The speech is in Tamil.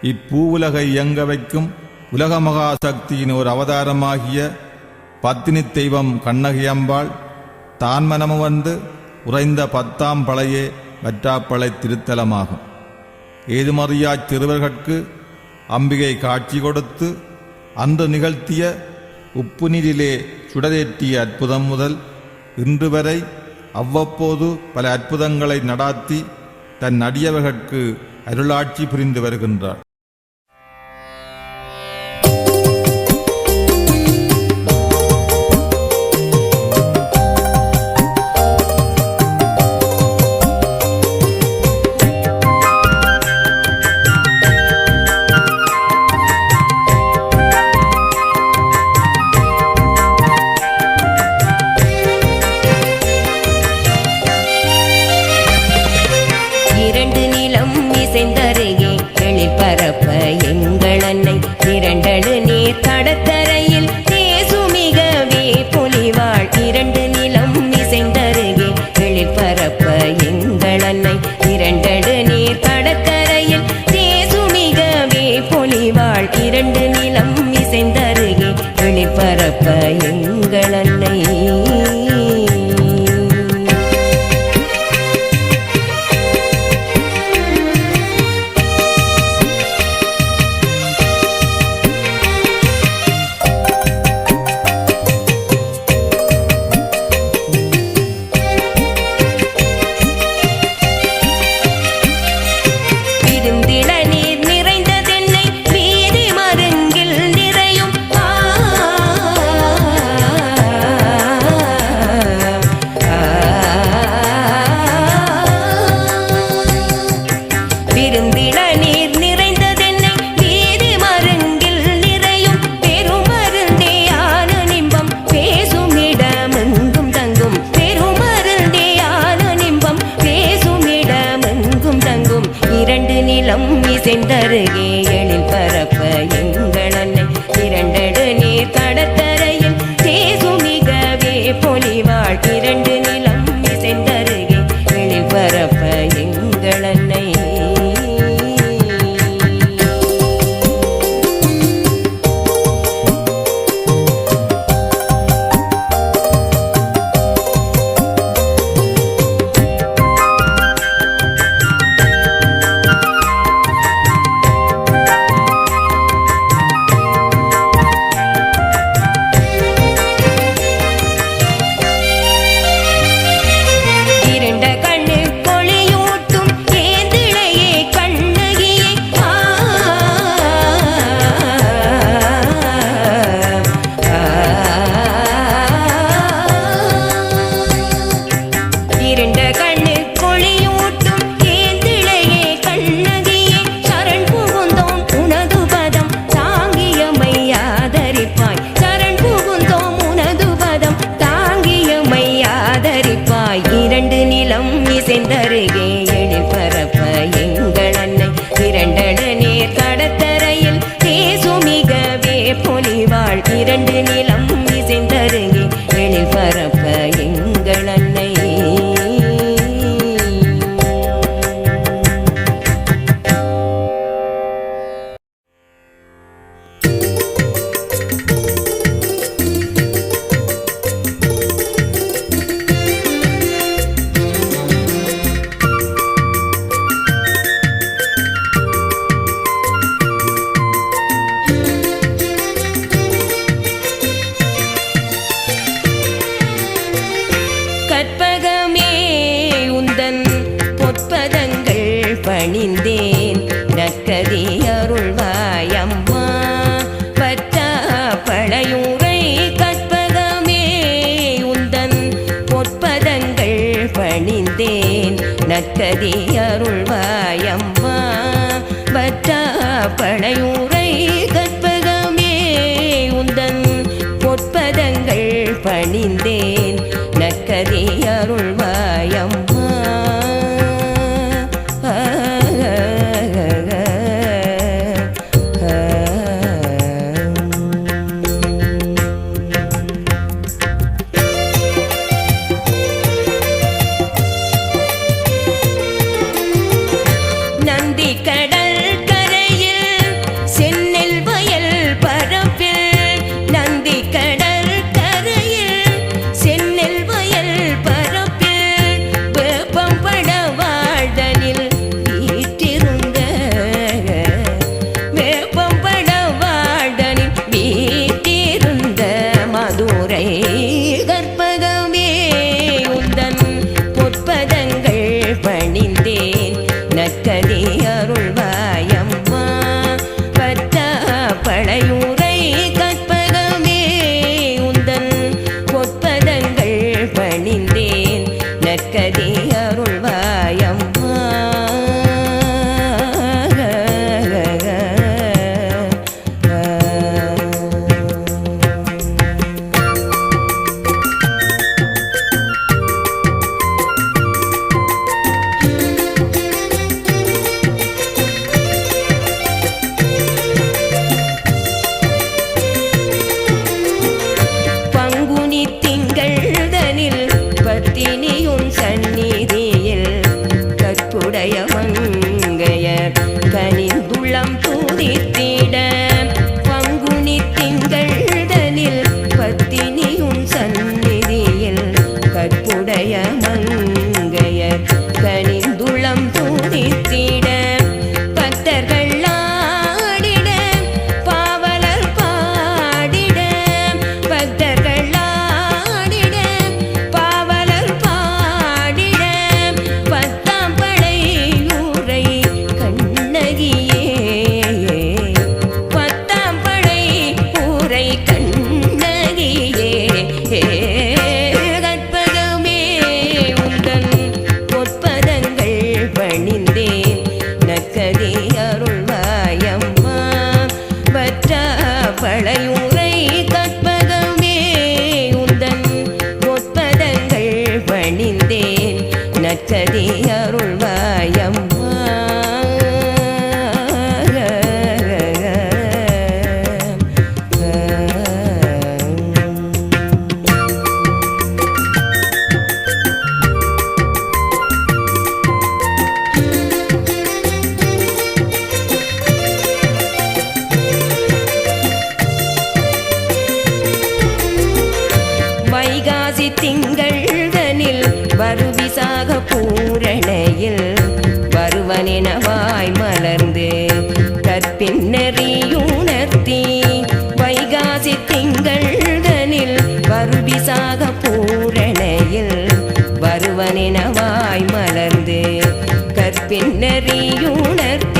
இப்பூவுலகை இயங்க வைக்கும் உலக மகாசக்தியின் ஒரு அவதாரமாகிய பத்தினி தெய்வம் கண்ணகியம்பாள் தான்மனமு வந்து உறைந்த 10ஆம் பழையே வற்றாப்பளை திருத்தலமாகும். ஏதுமறியாச் சிறுவர்கட்கு அம்பிகை காட்சி கொடுத்து அன்று நிகழ்த்திய உப்பு நீரிலே சுடரேற்றிய அற்புதம் முதல் இன்று வரை அவ்வப்போது பல அற்புதங்களை நடாத்தி தன் அடியவர்கட்கு அருளாட்சி புரிந்து வருகின்றார். செந்தருகே எழில் பரப்ப எங்கள் அன்னை இரண்டடு நீர் கடத்தரையில் தேசுமிகவே பொலிவாள் இரண்டு நிலம் செந்தருகே எழில் பரப்ப எங்கள் அன்னை. இரண்டு நிலம் செந்தருகே எழில் பரப்ப எங்கள் அன்னை இரண்டடு நீர் கடத்தரையில் தேசுமிகவே பொலிவாள் இரண்டு நிலம் செந்தருகே எழில் பரப்ப எங்கள் அன்னை. கற்பகமே உந்தன் பொற்பதங்கள் பணிந்தேன் நற்கதி அருள்வாய் அம்மா பற்றா பழையுரை. கற்பகமே உந்தன் பொற்பதங்கள் பணிந்தேன் நற்கதி அருள்வாய் அம்மா பற்றா பழையுரை. கற்பகமே உந்தன் பொற்பதங்கள் பணிந்தேன் நற்கதி அருள்வாய் அம்மா. நந்தி கடல் கரையில் மலர்ந்து கற்பின்னறியுணர்த்தி வைகாசி திங்கள்தனில் வருபிசாக பூரணையில் வருவனெனவாய் மலர்ந்து கற்பின்னறியுணர்த்தி